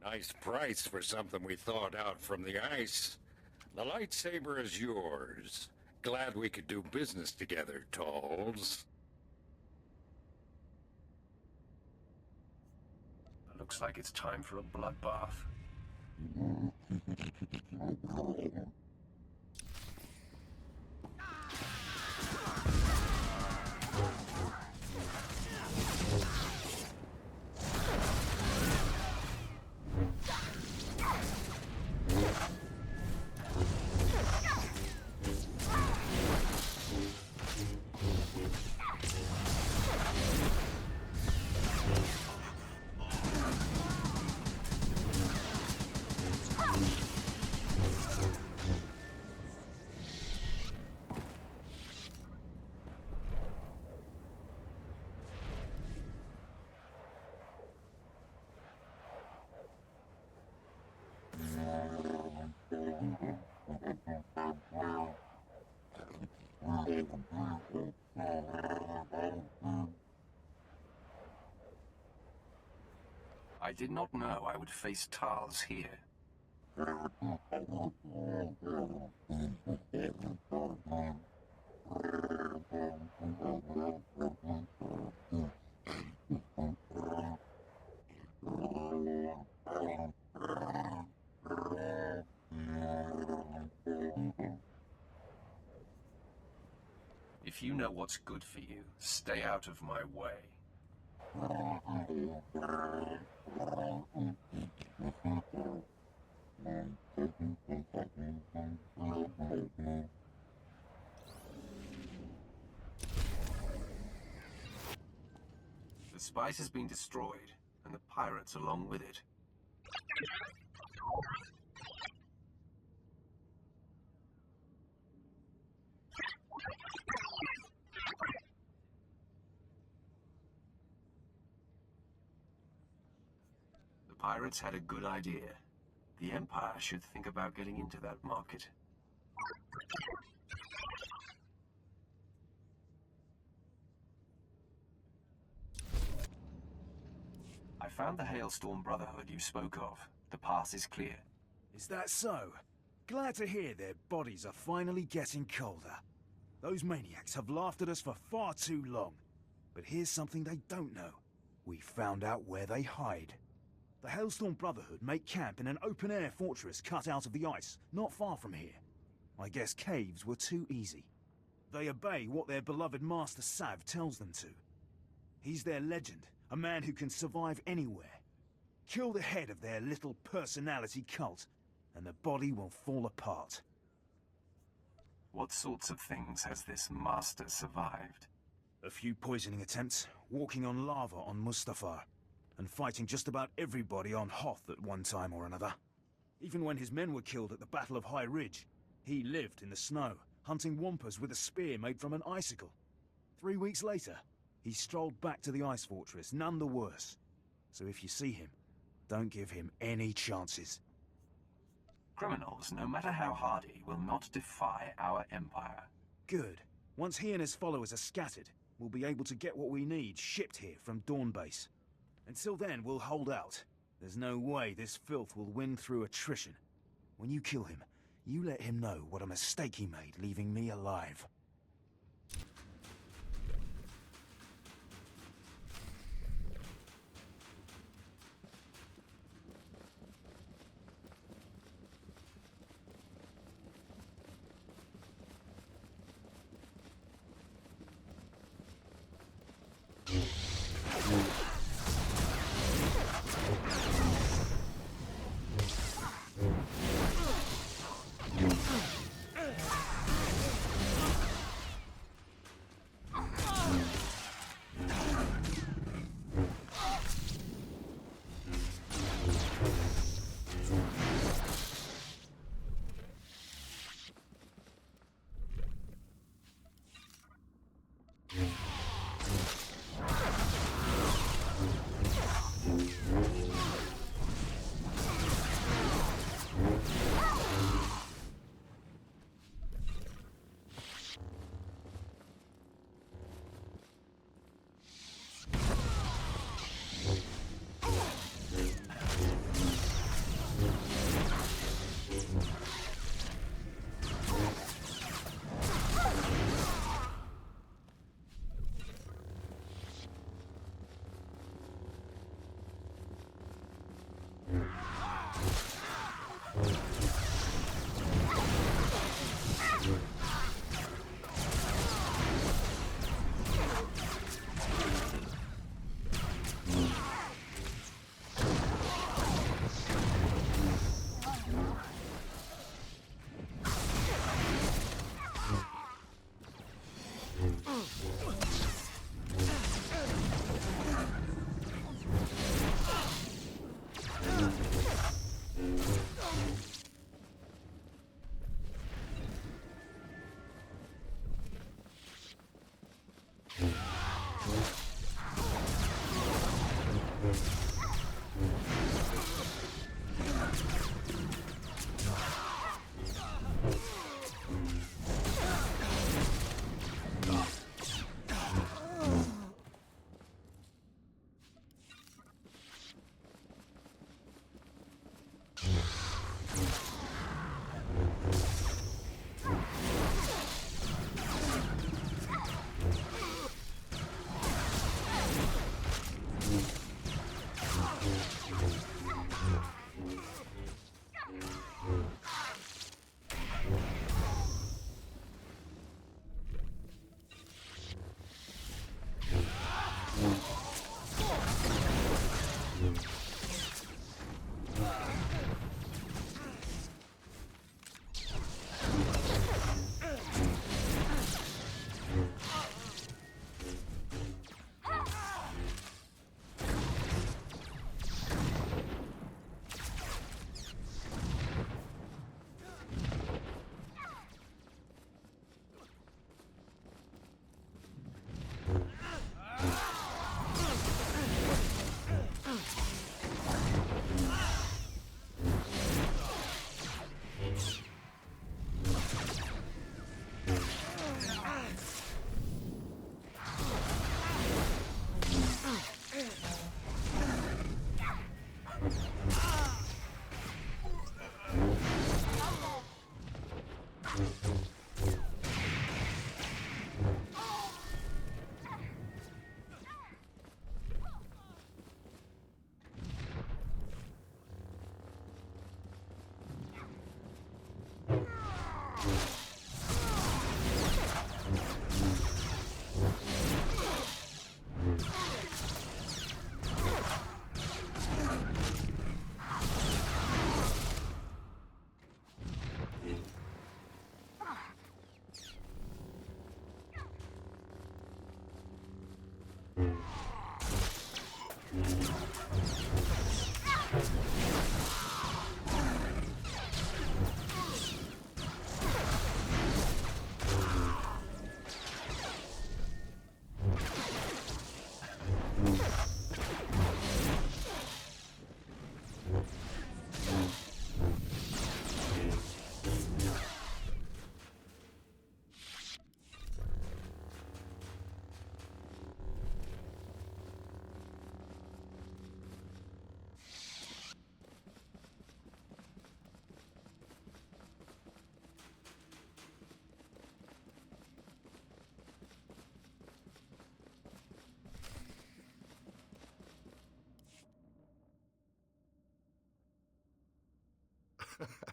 Nice price for something we thawed out from the ice. The lightsaber is yours. Glad we could do business together, Talls. Looks like it's time for a bloodbath. I did not know I would face Talls here. If you know what's good for you, stay out of my way. The spice has been destroyed, and the pirates along with it. The pirates had a good idea. The Empire should think about getting into that market. I found the Hailstorm Brotherhood you spoke of. The path is clear. Is that so? Glad to hear their bodies are finally getting colder. Those maniacs have laughed at us for far too long. But here's something they don't know. We found out where they hide. The Hailstorm Brotherhood make camp in an open-air fortress cut out of the ice, not far from here. I guess caves were too easy. They obey what their beloved Master Sav tells them to. He's their legend, a man who can survive anywhere. Kill the head of their little personality cult, and the body will fall apart. What sorts of things has this Master survived? A few poisoning attempts, walking on lava on Mustafar, and fighting just about everybody on Hoth at one time or another. Even when his men were killed at the Battle of High Ridge, he lived in the snow, hunting wampus with a spear made from an icicle. 3 weeks later, he strolled back to the ice fortress, none the worse. So if you see him, don't give him any chances. Criminals, no matter how hardy, will not defy our Empire. Good. Once he and his followers are scattered, we'll be able to get what we need shipped here from Dawn Base. Until then, we'll hold out. There's no way this filth will win through attrition. When you kill him, you let him know what a mistake he made leaving me alive.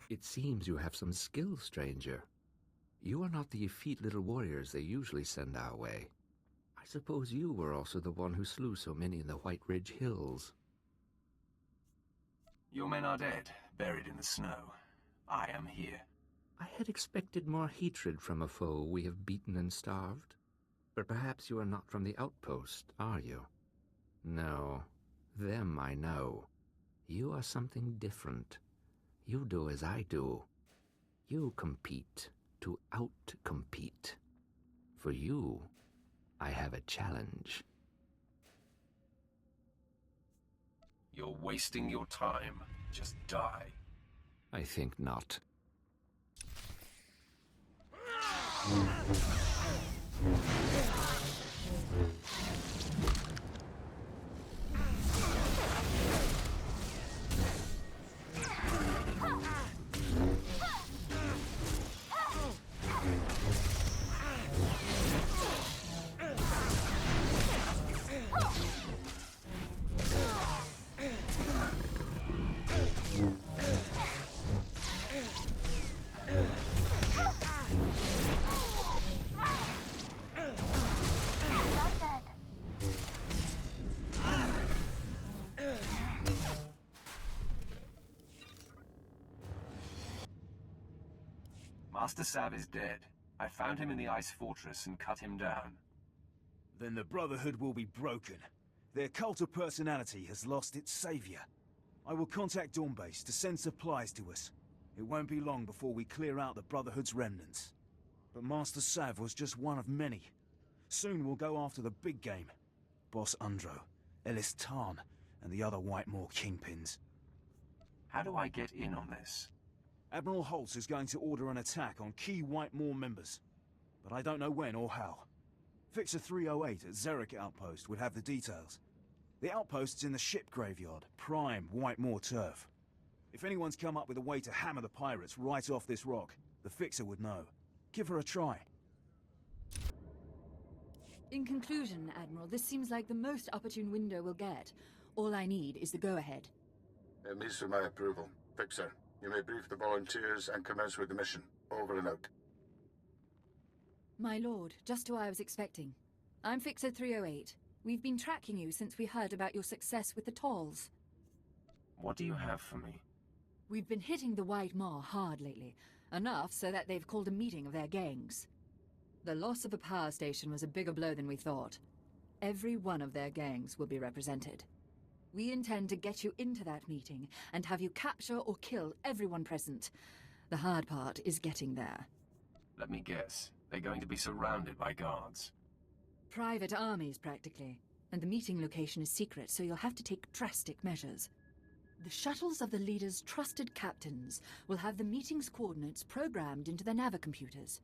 It seems you have some skill, stranger. You are not the effete little warriors they usually send our way. I suppose you were also the one who slew so many in the White Ridge Hills. Your men are dead, buried in the snow. I am here. I had expected more hatred from a foe we have beaten and starved. But perhaps you are not from the outpost, are you? No, them I know. You are something different. You do as I do. You compete to out-compete. For you, I have a challenge. You're wasting your time. Just die. I think not. Master Sav is dead. I found him in the Ice Fortress and cut him down. Then the Brotherhood will be broken. Their cult of personality has lost its savior. I will contact Dawnbase to send supplies to us. It won't be long before we clear out the Brotherhood's remnants. But Master Sav was just one of many. Soon we'll go after the big game, Boss Undro, Ellis Tarn, and the other Whitemore kingpins. How do I get in on this? Admiral Hoth is going to order an attack on key Whitemore members, but I don't know when or how. Fixer 308 at Xeric Outpost would have the details. The outpost's in the ship graveyard, prime Whitemore turf. If anyone's come up with a way to hammer the pirates right off this rock, the Fixer would know. Give her a try. In conclusion, Admiral, this seems like the most opportune window we'll get. All I need is the go-ahead. It meets with my approval. Fixer, you may brief the volunteers and commence with the mission. Over and out. My lord, just who I was expecting. I'm Fixer 308. We've been tracking you since we heard about your success with the Talls. What do you have for me? We've been hitting the White Maw hard lately. Enough so that they've called a meeting of their gangs. The loss of the power station was a bigger blow than we thought. Every one of their gangs will be represented. We intend to get you into that meeting and have you capture or kill everyone present. The hard part is getting there. Let me guess. They're going to be surrounded by guards. Private armies, practically. And the meeting location is secret, so you'll have to take drastic measures. The shuttles of the leader's trusted captains will have the meeting's coordinates programmed into their navicomputers.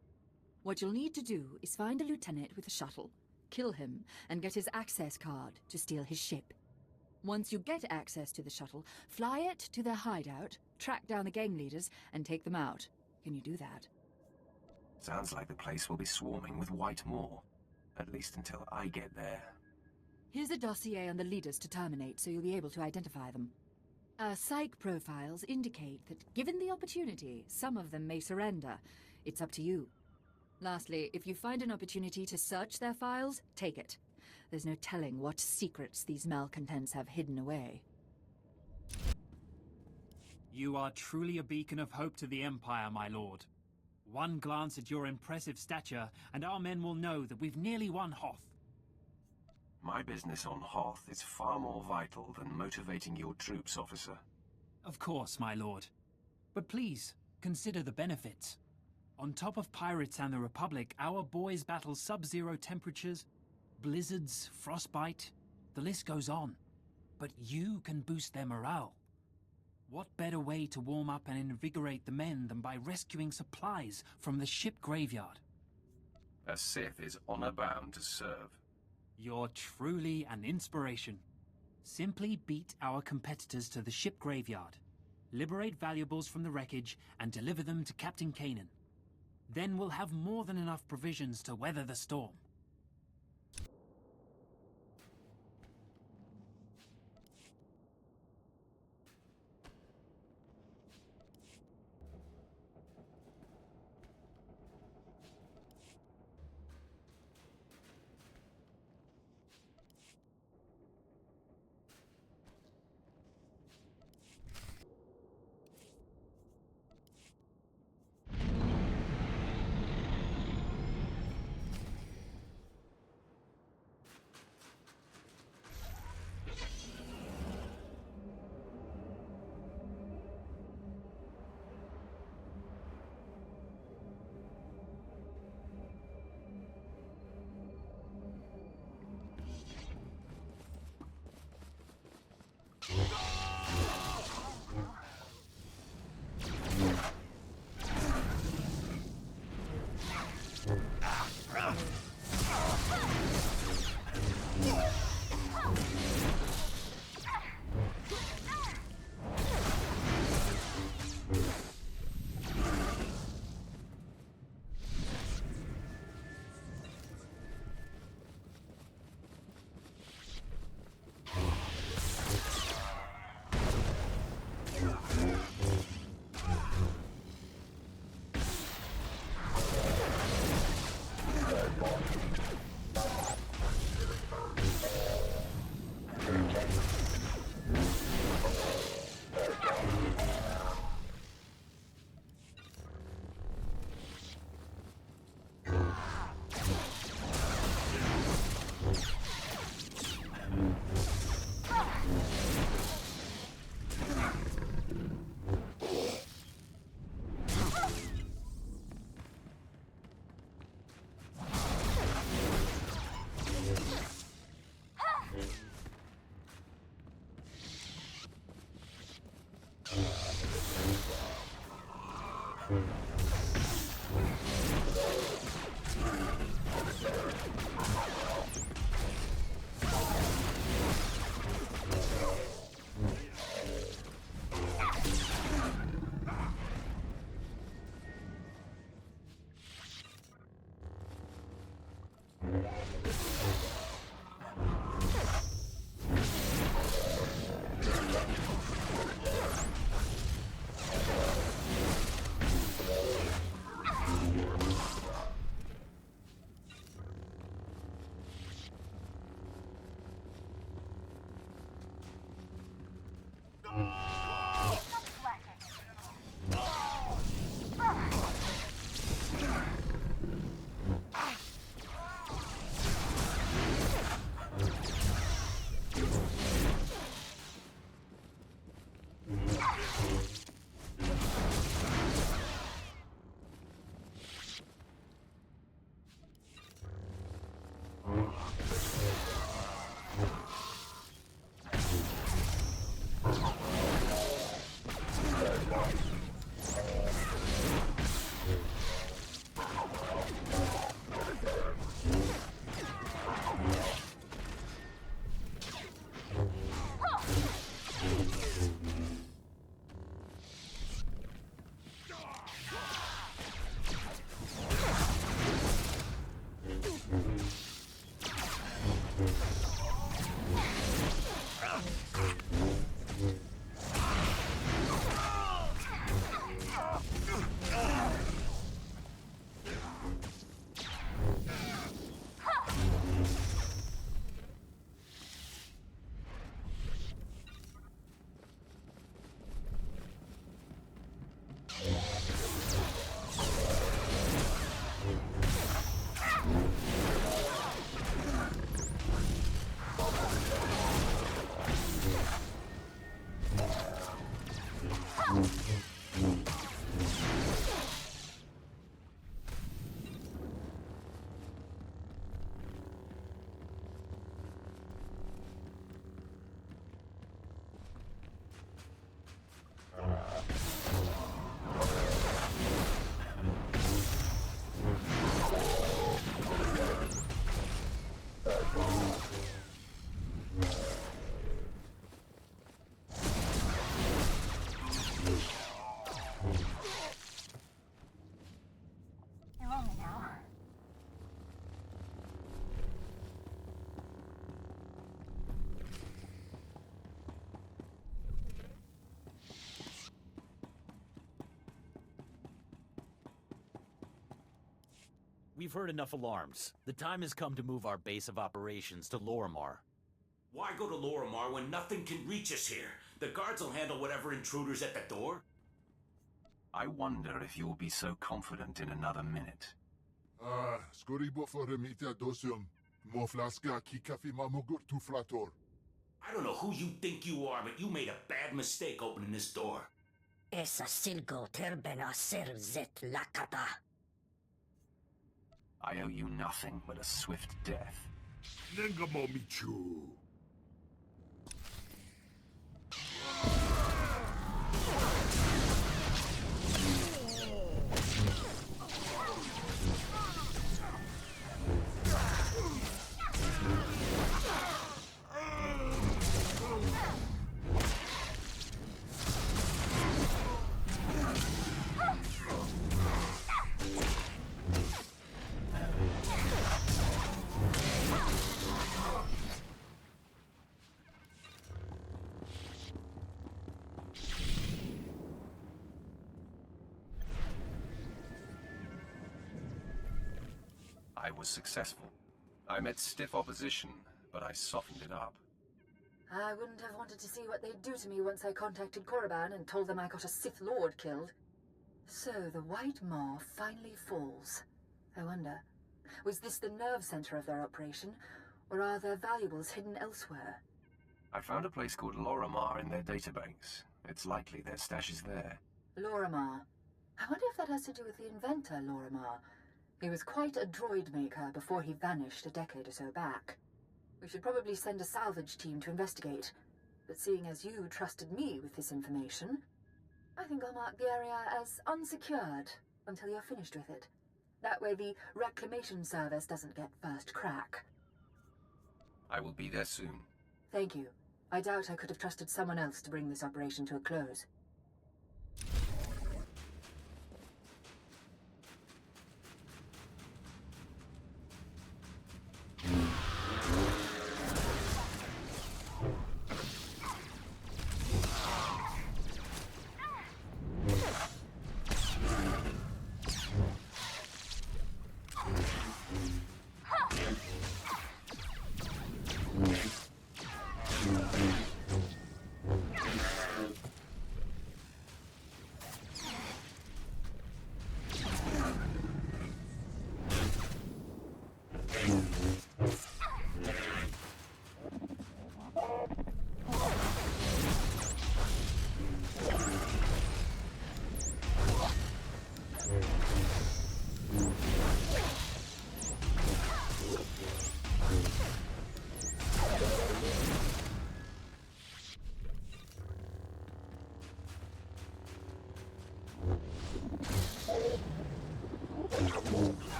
What you'll need to do is find a lieutenant with a shuttle, kill him, and get his access card to steal his ship. Once you get access to the shuttle, fly it to their hideout, track down the gang leaders, and take them out. Can you do that? Sounds like the place will be swarming with Whitemore. At least until I get there. Here's a dossier on the leaders to terminate, so you'll be able to identify them. Our psych profiles indicate that given the opportunity, some of them may surrender. It's up to you. Lastly, if you find an opportunity to search their files, take it. There's no telling what secrets these malcontents have hidden away. You are truly a beacon of hope to the Empire, my lord. One glance at your impressive stature, and our men will know that we've nearly won Hoth. My business on Hoth is far more vital than motivating your troops, officer. Of course, my lord. But please, consider the benefits. On top of pirates and the Republic, our boys battle sub-zero temperatures, blizzards, frostbite. The list goes on. But you can boost their morale. What better way to warm up and invigorate the men than by rescuing supplies from the ship graveyard? A Sith is honor-bound to serve. You're truly an inspiration. Simply beat our competitors to the ship graveyard, liberate valuables from the wreckage, and deliver them to Captain Kanan. Then we'll have more than enough provisions to weather the storm. We've heard enough alarms. The time has come to move our base of operations to Lorimar. Why go to Lorimar when nothing can reach us here? The guards will handle whatever intruder's at the door. I wonder if you'll be so confident in another minute. Skoribo for remita dosium. Moflaska ki kafi mamugur tu flator. I don't know who you think you are, but you made a bad mistake opening this door. Esa silgo terbena ser zet lakata. I owe you nothing but a swift death. Nengamomichu. I was successful. I met stiff opposition, but I softened it up. I wouldn't have wanted to see what they'd do to me once I contacted Korriban and told them I got a Sith Lord killed. So the White Maw finally falls. I wonder, was this the nerve center of their operation, or are their valuables hidden elsewhere? I found a place called Lorimar in their databanks. It's likely their stash is there. Lorimar. I wonder if that has to do with the inventor, Lorimar. He was quite a droid maker before he vanished a decade or so back. We should probably send a salvage team to investigate. But seeing as you trusted me with this information... I think I'll mark the area as unsecured until you're finished with it. That way the reclamation service doesn't get first crack. I will be there soon. Thank you. I doubt I could have trusted someone else to bring this operation to a close.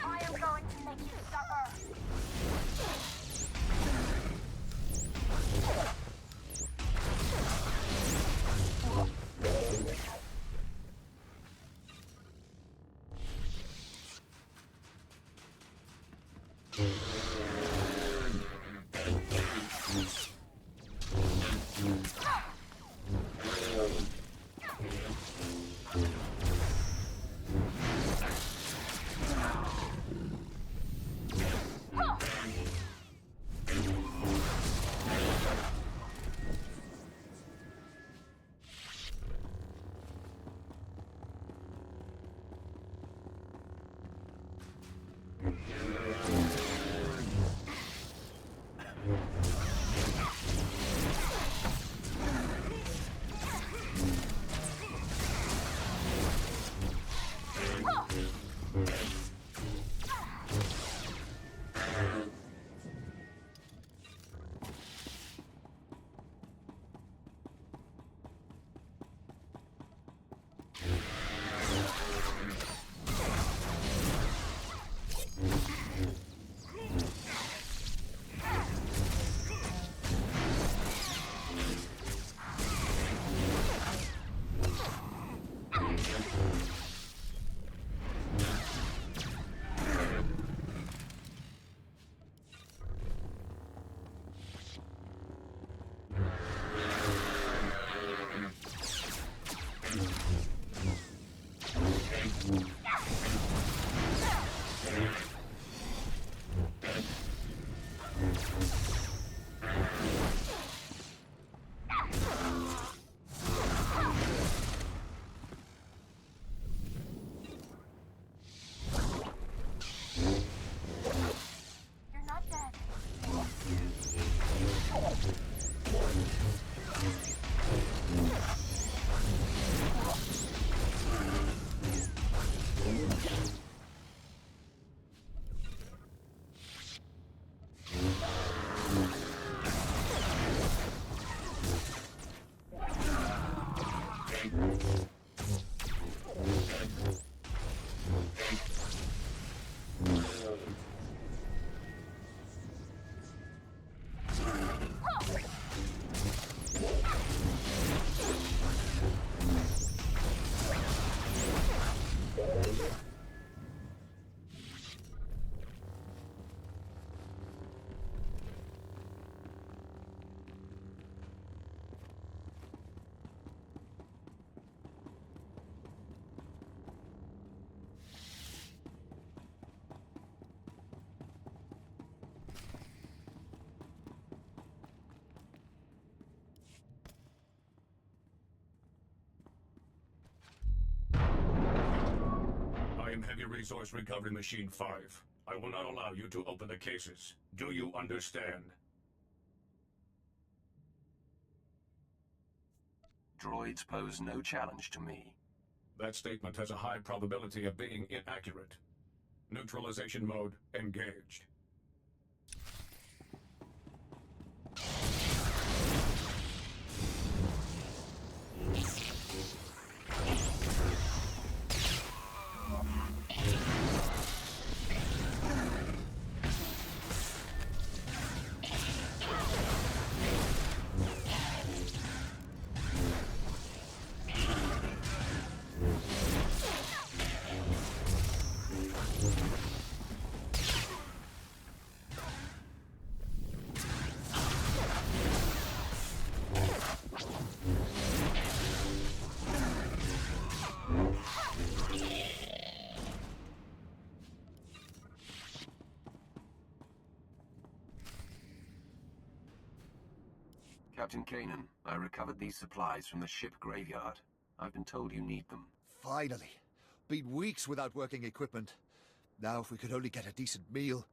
I am going to make you suffer. am Heavy Resource Recovery Machine 5. I will not allow you to open the cases. Do you understand? Droids pose no challenge to me. That statement has a high probability of being inaccurate. Neutralization mode engaged. Captain Kanan, I recovered these supplies from the ship graveyard. I've been told you need them. Finally. Been weeks without working equipment. Now if we could only get a decent meal.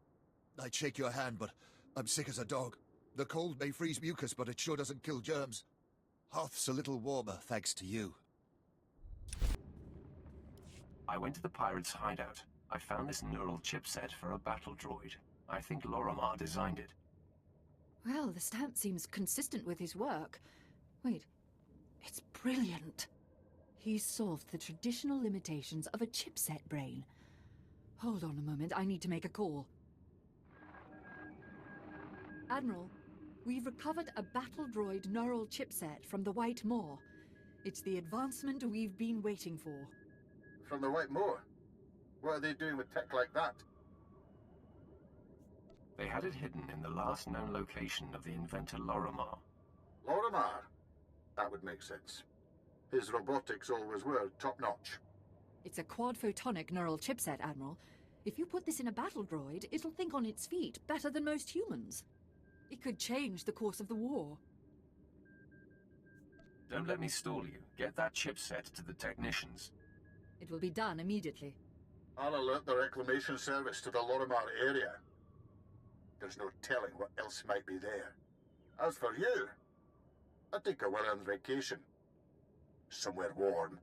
I'd shake your hand, but I'm sick as a dog. The cold may freeze mucus, but it sure doesn't kill germs. Hoth's a little warmer, thanks to you. I went to the pirates' hideout. I found this neural chipset for a battle droid. I think Lorimar designed it. Well, the stamp seems consistent with his work. Wait, it's brilliant. He's solved the traditional limitations of a chipset brain. Hold on a moment, I need to make a call. Admiral, we've recovered a battle droid neural chipset from the White Moor. It's the advancement we've been waiting for. From the White Moor? What are they doing with tech like that? They had it hidden in the last known location of the inventor Lorimar. Lorimar? That would make sense. His robotics always were top-notch. It's a quad-photonic neural chipset, Admiral. If you put this in a battle droid, it'll think on its feet better than most humans. It could change the course of the war. Don't let me stall you. Get that chipset to the technicians. It will be done immediately. I'll alert the reclamation service to the Lorimar area. There's no telling what else might be there. As for you, I'd take a well-earned vacation. Somewhere warm.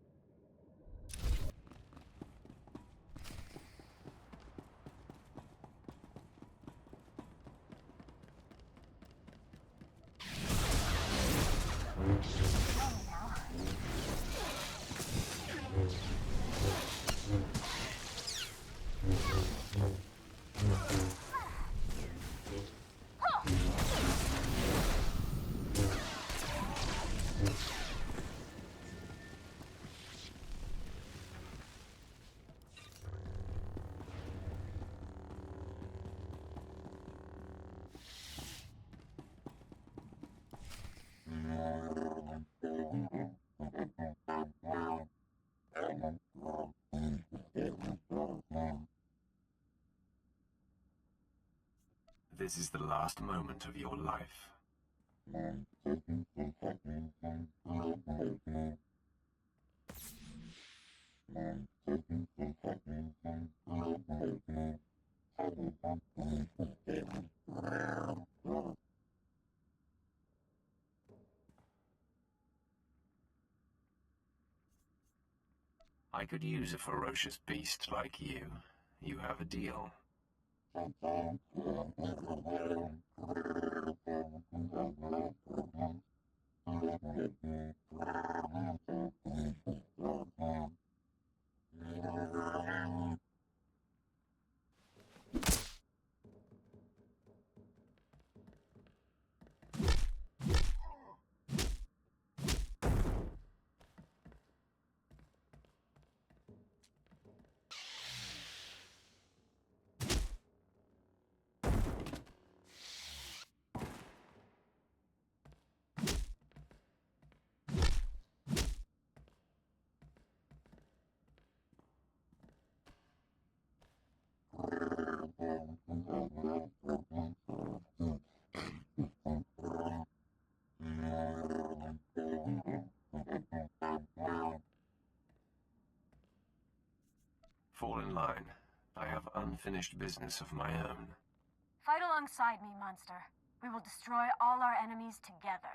This is the last moment of your life. I could use a ferocious beast like you. You have a deal. Fall in line. I have unfinished business of my own. Fight alongside me, monster. We will destroy all our enemies together.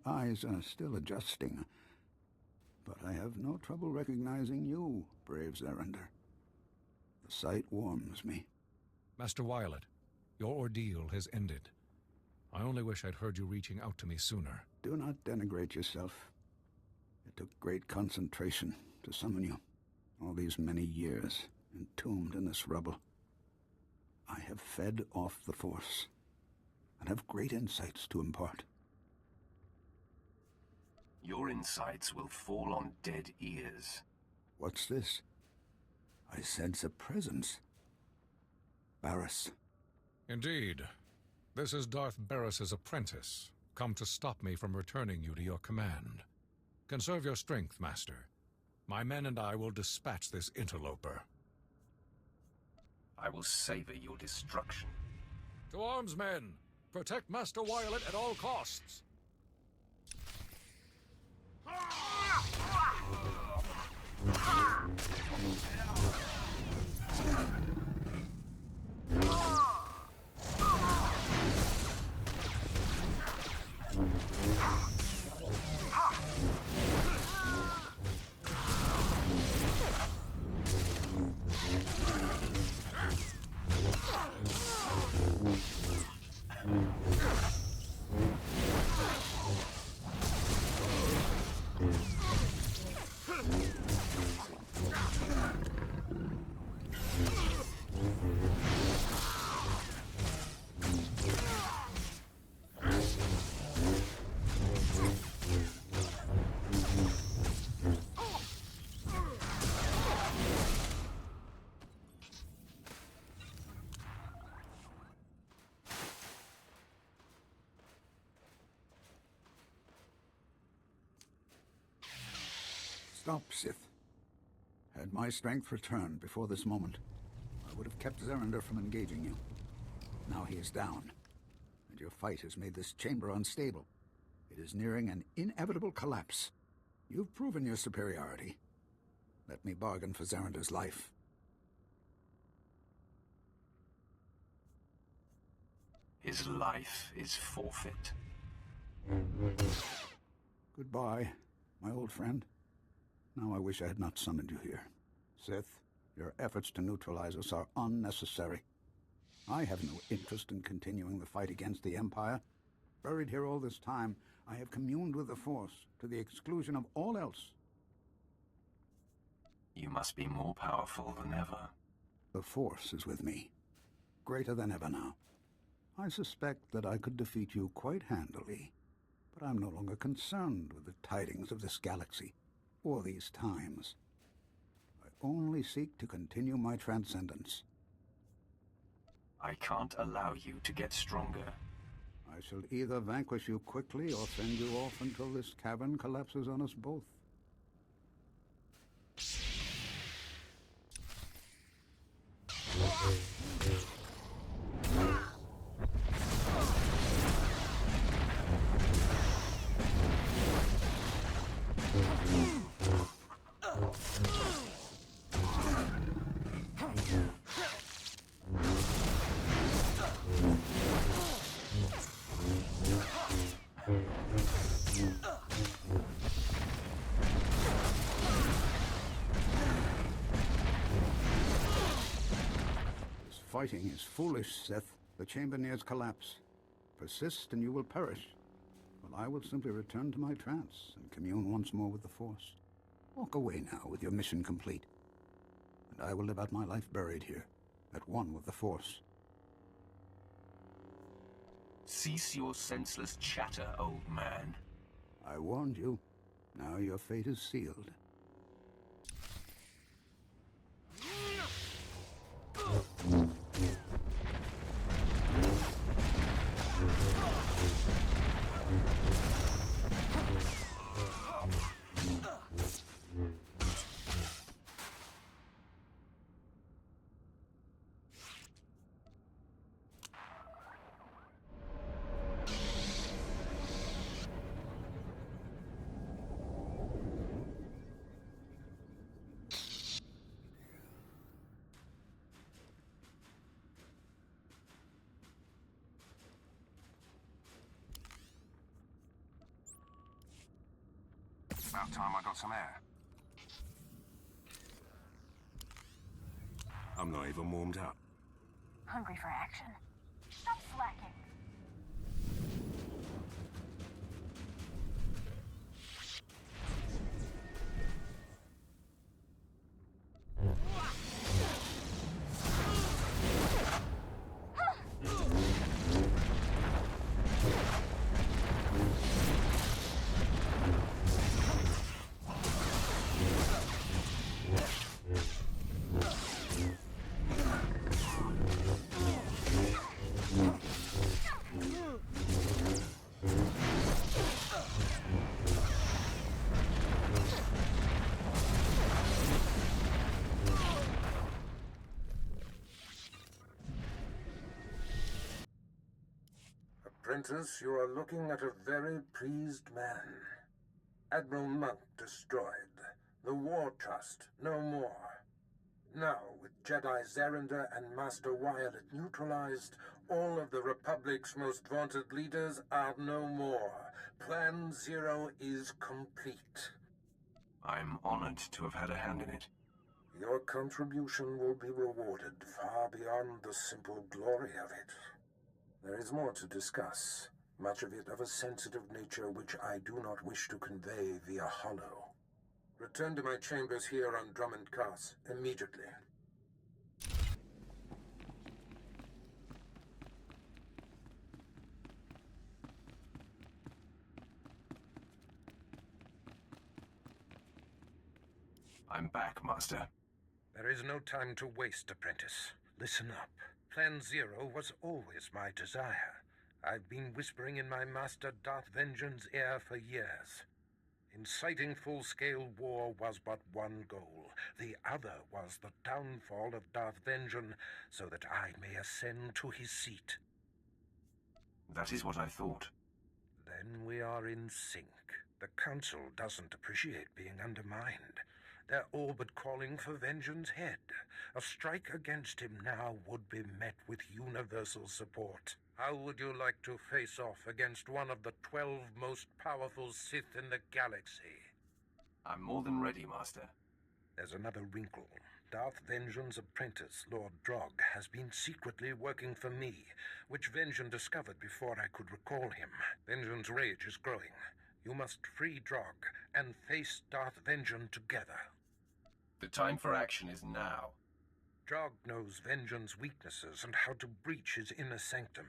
My eyes are still adjusting, but I have no trouble recognizing you, brave Zerander. The sight warms me. Master Violet, your ordeal has ended. I only wish I'd heard you reaching out to me sooner. Do not denigrate yourself. It took great concentration to summon you. All these many years, entombed in this rubble. I have fed off the Force, and have great insights to impart. Your insights will fall on dead ears. What's this? I sense a presence. Barriss. Indeed. This is Darth Barriss's apprentice, come to stop me from returning you to your command. Conserve your strength, Master. My men and I will dispatch this interloper. I will savor your destruction. To arms, men! Protect Master Violet at all costs! Stop, Sith. Had my strength returned before this moment, I would have kept Zerander from engaging you. Now he is down, and your fight has made this chamber unstable. It is nearing an inevitable collapse. You've proven your superiority. Let me bargain for Zarender's life. His life is forfeit. Goodbye, my old friend. Now I wish I had not summoned you here. Sith, your efforts to neutralize us are unnecessary. I have no interest in continuing the fight against the Empire. Buried here all this time, I have communed with the Force to the exclusion of all else. You must be more powerful than ever. The Force is with me, greater than ever now. I suspect that I could defeat you quite handily, but I'm no longer concerned with the tidings of this galaxy, or these times. I only seek to continue my transcendence. I can't allow you to get stronger. I shall either vanquish you quickly or send you off until this cavern collapses on us both. Fighting is foolish, Sith. The chamber nears collapse. Persist and you will perish. While I will simply return to my trance and commune once more with the Force. Walk away now with your mission complete. And I will live out my life buried here, at one with the Force. Cease your senseless chatter, old man. I warned you. Now your fate is sealed. About time I got some air. I'm not even warmed up. Hungry for action? Stop slacking. Apprentice, you are looking at a very pleased man. Admiral Monk destroyed. The War Trust, no more. Now, with Jedi Zarender and Master Wyatt neutralized, all of the Republic's most vaunted leaders are no more. Plan Zero is complete. I'm honored to have had a hand in it. Your contribution will be rewarded far beyond the simple glory of it. There is more to discuss, much of it of a sensitive nature which I do not wish to convey via hollow. Return to my chambers here on Drummond Carse immediately. I'm back, Master. There is no time to waste, Apprentice. Listen up. Plan Zero was always my desire. I've been whispering in my Master Darth Vengeance's ear for years. Inciting full-scale war was but one goal. The other was the downfall of Darth Vengeance, so that I may ascend to his seat. That is what I thought. Then we are in sync. The Council doesn't appreciate being undermined. They're all but calling for Vengeance's head. A strike against him now would be met with universal support. How would you like to face off against one of the 12 most powerful Sith in the galaxy? I'm more than ready, Master. There's another wrinkle. Darth Vengeance's apprentice, Lord Drog, has been secretly working for me, which Vengeance discovered before I could recall him. Vengeance's rage is growing. You must free Drog and face Darth Vengeance together. The time for action is now. Drog knows Vengeance's weaknesses and how to breach his inner sanctum.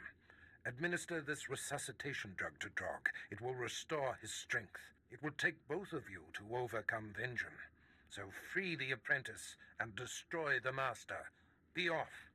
Administer this resuscitation drug to Drog. It will restore his strength. It will take both of you to overcome Vengeance. So free the apprentice and destroy the master. Be off.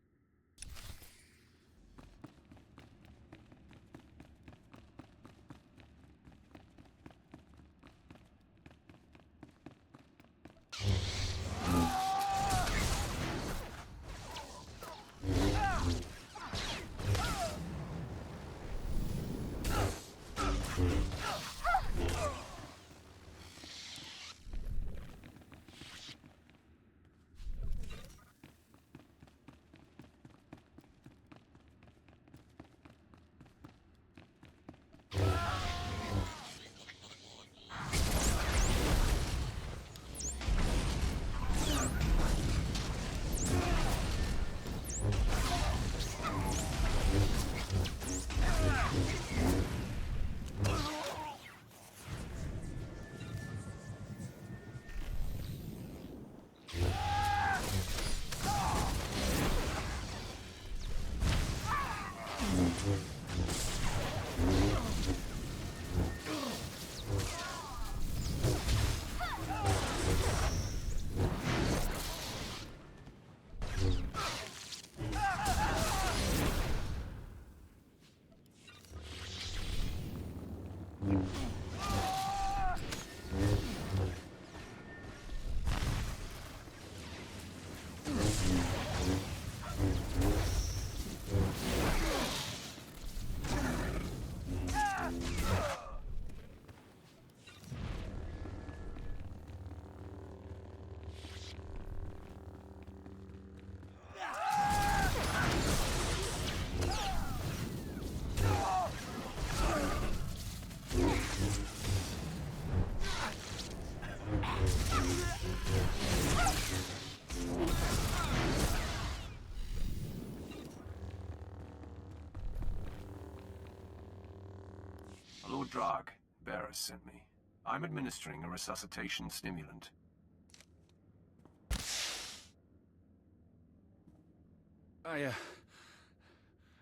Lord Drog, Barris sent me. I'm administering a resuscitation stimulant.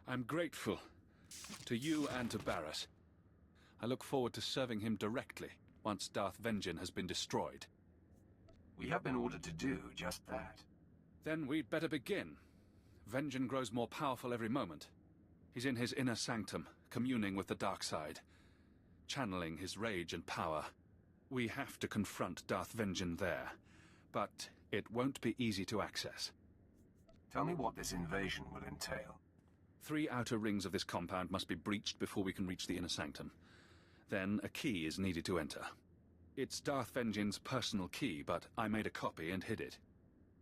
I'm grateful to you and to Barris. I look forward to serving him directly once Darth Vengeance has been destroyed. We have been ordered to do just that. Then we'd better begin. Vengeance grows more powerful every moment. He's in his inner sanctum, communing with the dark side, channeling his rage and power. We have to confront Darth Vengeance there, but it won't be easy to access. Tell me what this invasion will entail. 3 outer rings of this compound must be breached before we can reach the inner sanctum. Then a key is needed to enter. It's Darth Vengeance's personal key, but I made a copy and hid it.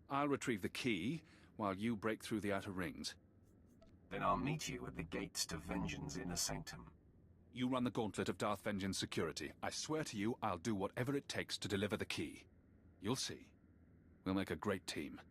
I'll retrieve the key while you break through the outer rings. Then I'll meet you at the gates to Vengeance's inner sanctum. You run the gauntlet of Darth Vengeance security. I swear to you, I'll do whatever it takes to deliver the key. You'll see. We'll make a great team.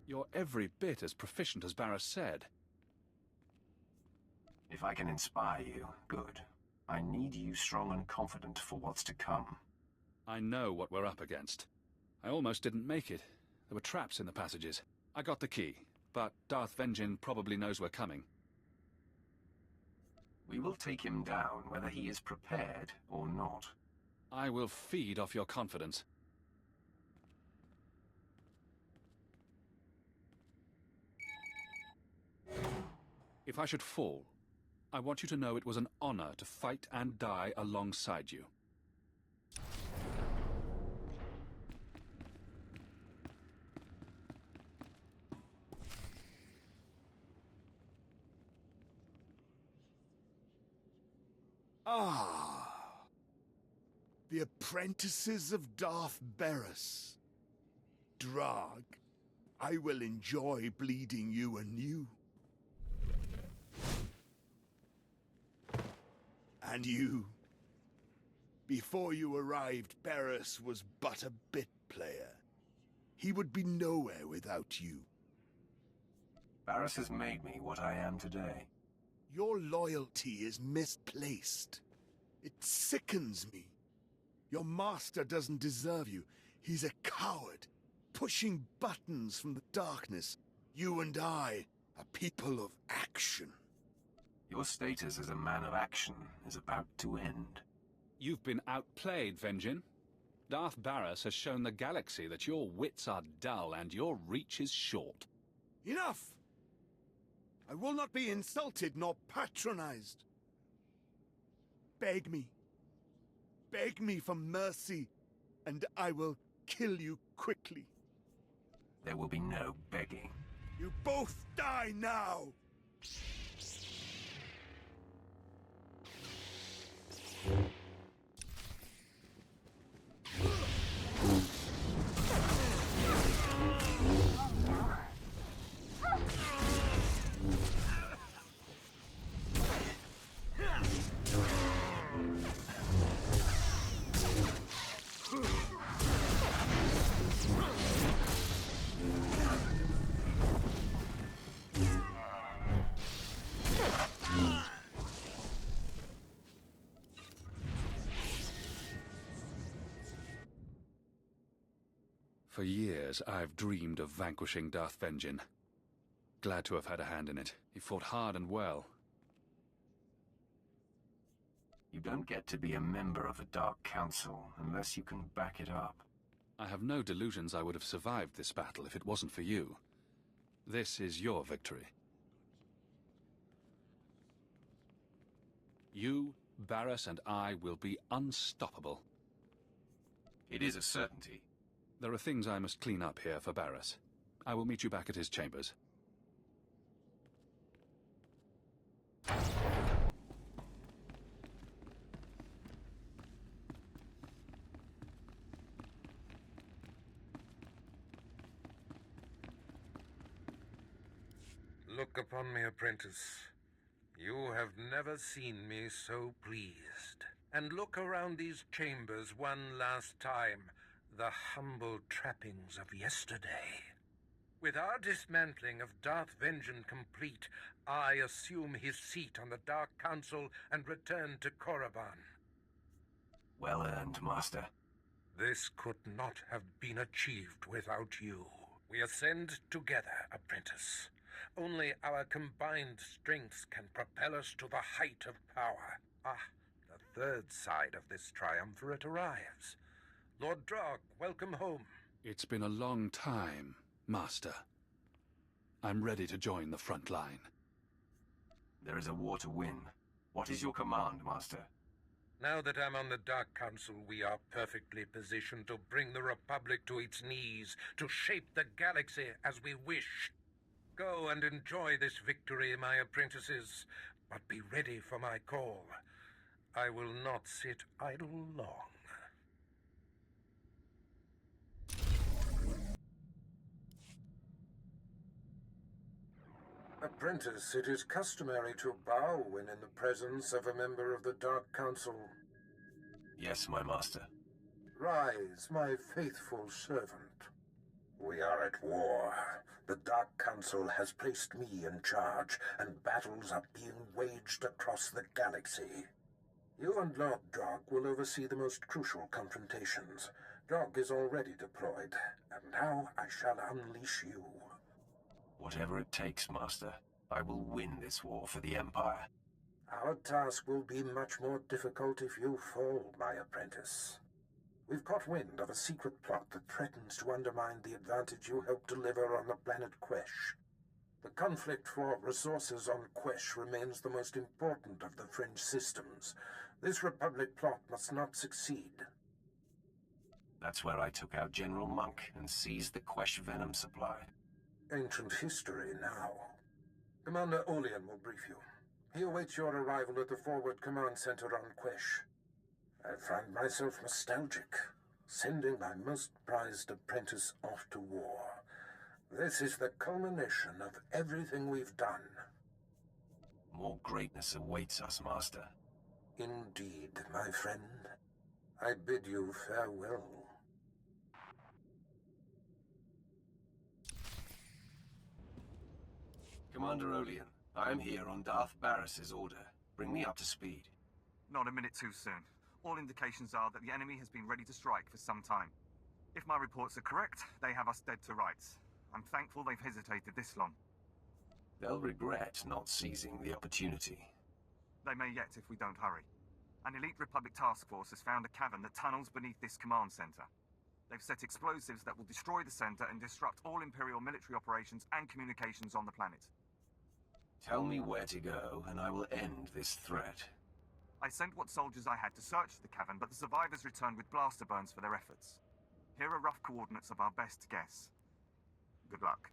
You're every bit as proficient as Barris said. If I can inspire you, good. I need you strong and confident for what's to come. I know what we're up against. I almost didn't make it. There were traps in the passages. I got the key, but Darth Vengeance probably knows we're coming. We will take him down, whether he is prepared or not. I will feed off your confidence. If I should fall, I want you to know it was an honor to fight and die alongside you. Ah, the apprentices of Darth Barris. Drag, I will enjoy bleeding you anew. And you. Before you arrived, Barris was but a bit player. He would be nowhere without you. Barris has made me what I am today. Your loyalty is misplaced. It sickens me. Your master doesn't deserve you. He's a coward, pushing buttons from the darkness. You and I are people of action. Your status as a man of action is about to end. You've been outplayed, Vengeance. Darth Barris has shown the galaxy that your wits are dull and your reach is short. Enough! I will not be insulted nor patronized. Beg me. Beg me for mercy, and I will kill you quickly. There will be no begging. You both die now! For years, I've dreamed of vanquishing Darth Vengeance. Glad to have had a hand in it. He fought hard and well. You don't get to be a member of the Dark Council unless you can back it up. I have no delusions I would have survived this battle if it wasn't for you. This is your victory. You, Barris, and I will be unstoppable. It is a certainty. There are things I must clean up here for Barris. I will meet you back at his chambers. Look upon me, apprentice. You have never seen me so pleased. And look around these chambers one last time. The humble trappings of yesterday. With our dismantling of Darth Vengeance complete, I assume his seat on the Dark Council and return to Korriban. Well earned, Master. This could not have been achieved without you. We ascend together, apprentice. Only our combined strengths can propel us to the height of power. Ah, the third side of this triumvirate arrives. Lord Drog, welcome home. It's been a long time, Master. I'm ready to join the front line. There is a war to win. What is your command, Master? Now that I'm on the Dark Council, we are perfectly positioned to bring the Republic to its knees, to shape the galaxy as we wish. Go and enjoy this victory, my apprentices, but be ready for my call. I will not sit idle long. Apprentice, it is customary to bow when in the presence of a member of the Dark Council. Yes, my master. Rise, my faithful servant. We are at war. The Dark Council has placed me in charge, and battles are being waged across the galaxy. You and Lord Drog will oversee the most crucial confrontations. Drog is already deployed, and now I shall unleash you. Whatever it takes, Master. I will win this war for the Empire. Our task will be much more difficult if you fall, my apprentice. We've caught wind of a secret plot that threatens to undermine the advantage you helped deliver on the planet Quesh. The conflict for resources on Quesh remains the most important of the fringe systems. This Republic plot must not succeed. That's where I took out General Monk and seized the Quesh venom supply. Ancient history now. Commander Olean will brief you. He awaits your arrival at the Forward Command Center on Quesh. I find myself nostalgic, sending my most prized apprentice off to war. This is the culmination of everything we've done. More greatness awaits us, Master. Indeed, my friend. I bid you farewell. Commander Olean, I am here on Darth Barris's order. Bring me up to speed. Not a minute too soon. All indications are that the enemy has been ready to strike for some time. If my reports are correct, they have us dead to rights. I'm thankful they've hesitated this long. They'll regret not seizing the opportunity. They may yet if we don't hurry. An elite Republic task force has found a cavern that tunnels beneath this command center. They've set explosives that will destroy the center and disrupt all Imperial military operations and communications on the planet. Tell me where to go, and I will end this threat. I sent what soldiers I had to search the cavern, but the survivors returned with blaster burns for their efforts. Here are rough coordinates of our best guess. Good luck.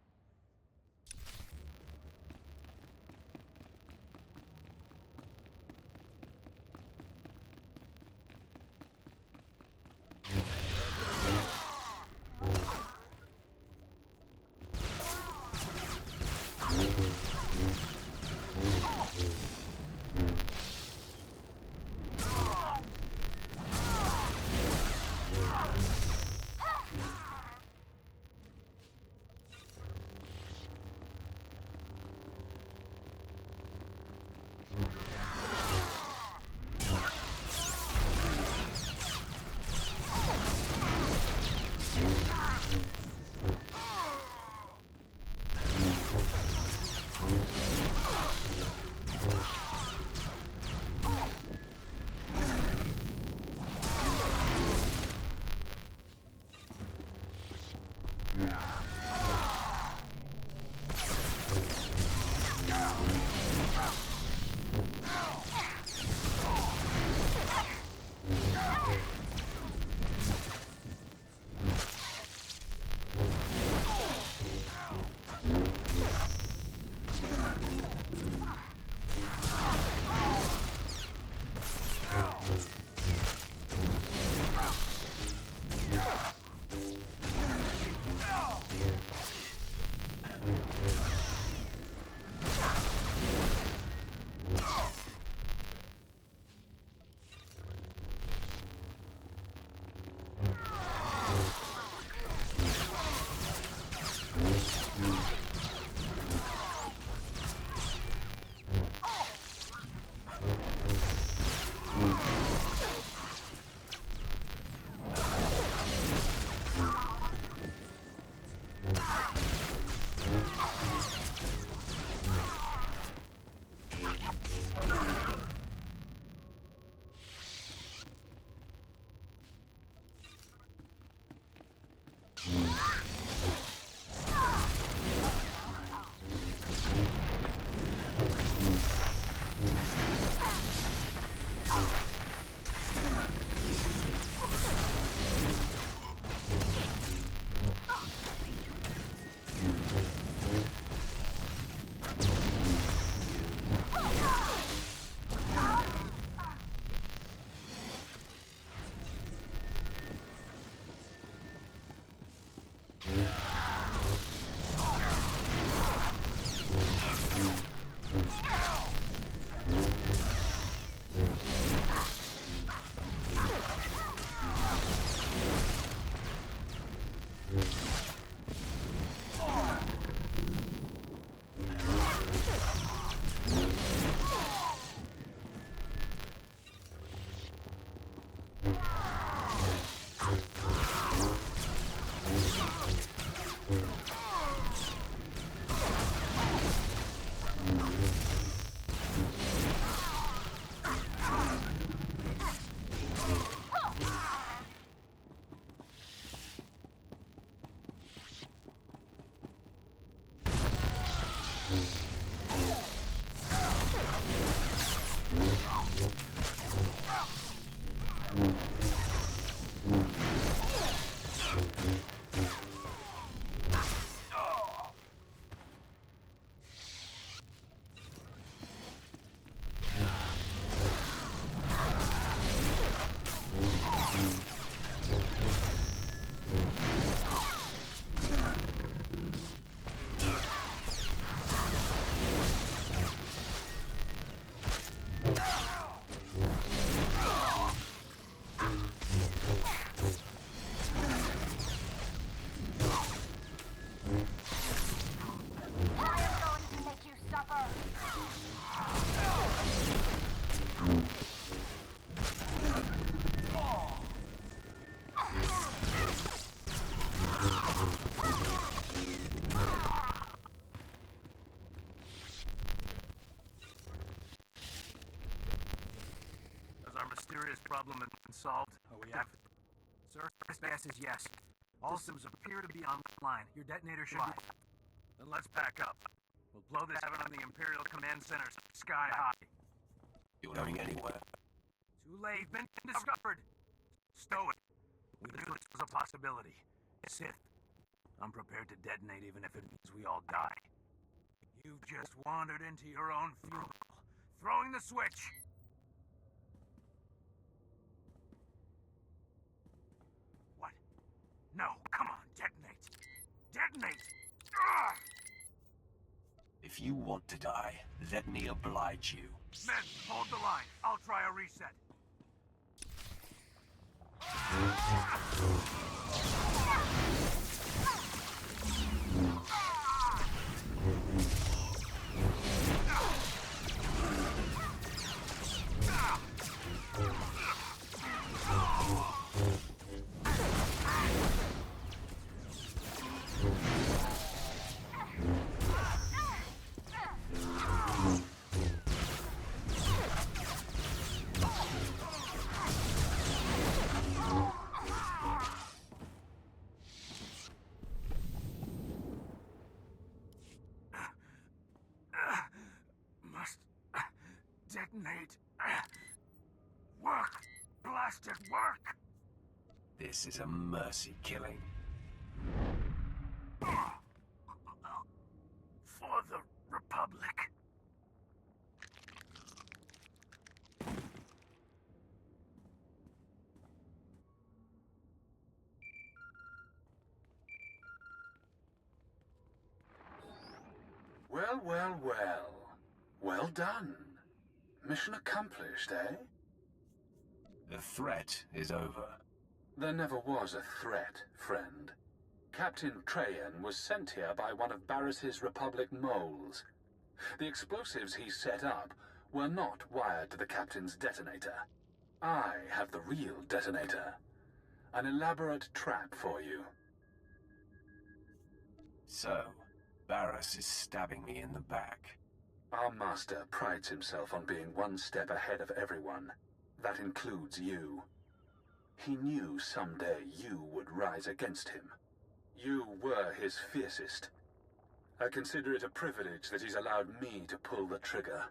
problem has been solved? Oh, we have. Sir, first guess is yes. All systems appear to be online. Your detonator should be... Then let's pack up. We'll blow this heaven on the Imperial Command Center sky high. You're going anywhere? Too late. Been discovered. Stow it. We knew this was a possibility. Sith. I'm prepared to detonate even if it means we all die. You've just wandered into your own funeral. Throwing the switch. What? No, come on, detonate. Detonate! Ugh! If you want to die, let me oblige you. Men, hold the line. I'll try a reset. Detonate. Work! Blasted work! This is a mercy killing. For the Republic. Well, well, well. Well done. Mission accomplished, eh? The threat is over. There never was a threat, friend. Captain Trajan was sent here by one of Barris's Republic moles. The explosives he set up were not wired to the Captain's detonator. I have the real detonator. An elaborate trap for you. So, Barris is stabbing me in the back. Our master prides himself on being one step ahead of everyone. That includes you. He knew someday you would rise against him. You were his fiercest. I consider it a privilege that he's allowed me to pull the trigger.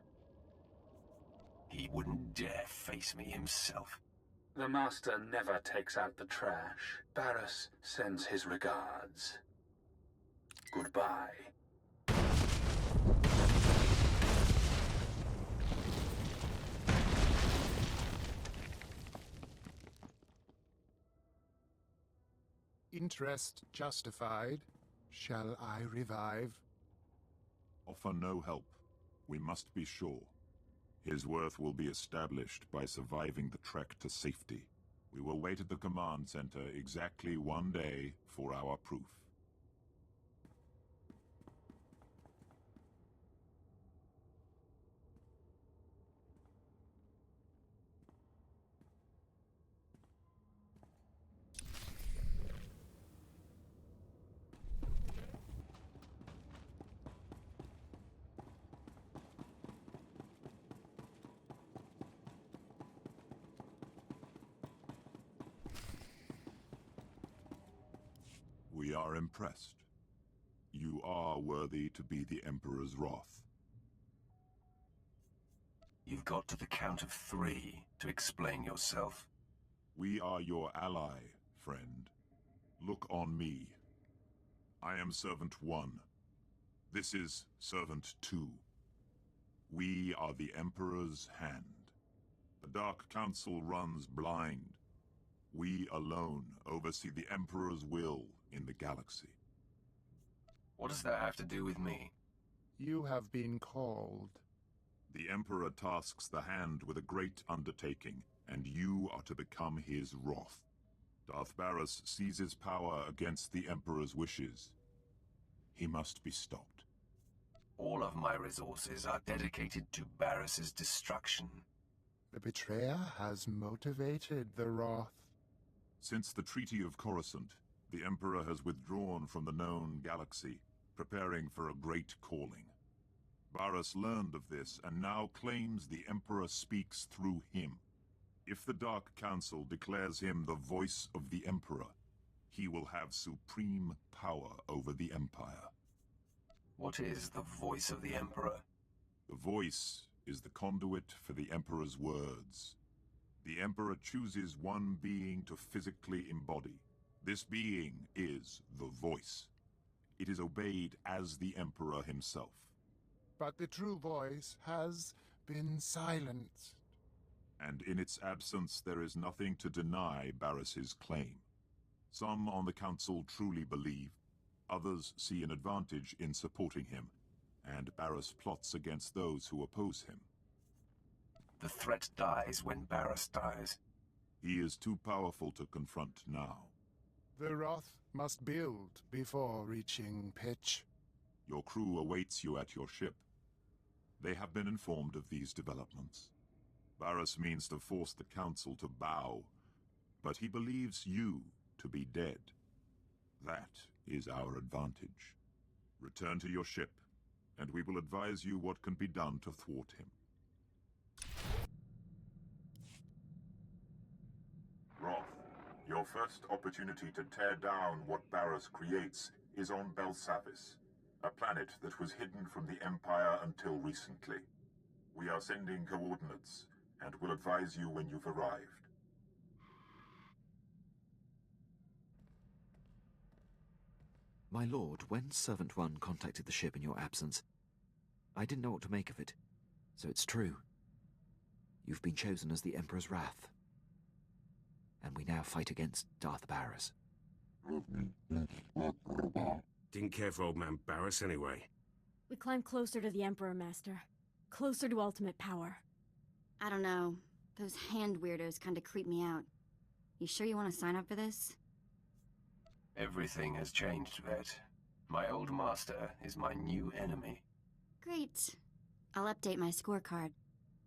He wouldn't dare face me himself. The master never takes out the trash. Barris sends his regards. Goodbye. Interest justified. Shall I revive? Offer no help. We must be sure. His worth will be established by surviving the trek to safety. We will wait at the command center exactly 1 day for our proof. We are impressed. You are worthy to be the Emperor's wrath. You've got to the count of 3 to explain yourself. We are your ally, friend. Look on me. I am Servant 1. This is Servant 2. We are the Emperor's hand. The Dark Council runs blind. We alone oversee the Emperor's will in the galaxy. What does that have to do with me? You have been called. The Emperor tasks the Hand with a great undertaking, and you are to become his wrath. Darth Barris seizes power against the Emperor's wishes. He must be stopped. All of my resources are dedicated to Barris's destruction. The betrayer has motivated the wrath. Since the Treaty of Coruscant, the Emperor has withdrawn from the known galaxy, preparing for a great calling. Barris learned of this and now claims the Emperor speaks through him. If the Dark Council declares him the voice of the Emperor, he will have supreme power over the Empire. What is the voice of the Emperor? The voice is the conduit for the Emperor's words. The Emperor chooses one being to physically embody. This being is the voice. It is obeyed as the Emperor himself. But the true voice has been silenced. And in its absence, there is nothing to deny Barris's claim. Some on the Council truly believe, others see an advantage in supporting him, and Barris plots against those who oppose him. The threat dies when Barris dies. He is too powerful to confront now. The Wrath must build before reaching pitch. Your crew awaits you at your ship. They have been informed of these developments. Barris means to force the Council to bow, but he believes you to be dead. That is our advantage. Return to your ship, and we will advise you what can be done to thwart him. Roth, your first opportunity to tear down what Barris creates is on Belsavis, a planet that was hidden from the Empire until recently. We are sending coordinates, and will advise you when you've arrived. My lord, when Servant One contacted the ship in your absence, I didn't know what to make of it. So it's true. You've been chosen as the Emperor's Wrath. And we now fight against Darth Barris. Didn't care for old man Barris anyway. We climb closer to the Emperor, Master. Closer to ultimate power. I don't know. Those hand weirdos kinda creep me out. You sure you want to sign up for this? Everything has changed, Vet. My old master is my new enemy. Great. I'll update my scorecard.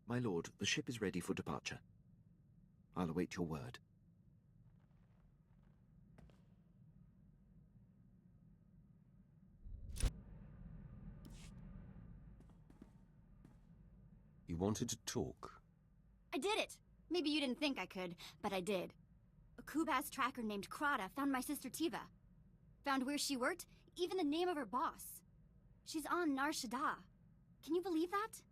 My lord, the ship is ready for departure. I'll await your word. You wanted to talk? I did it! Maybe you didn't think I could, but I did. A Kubas tracker named Krata found my sister Tiva. Found where she worked, even the name of her boss. She's on Nar Shaddaa. Can you believe that?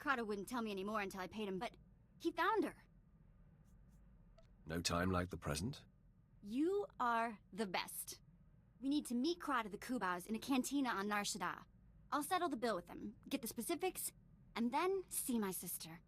Krata wouldn't tell me anymore until I paid him, but he found her. No time like the present? You are the best. We need to meet Krata the Kubas in a cantina on Nar Shaddaa. I'll settle the bill with him, get the specifics, and then see my sister.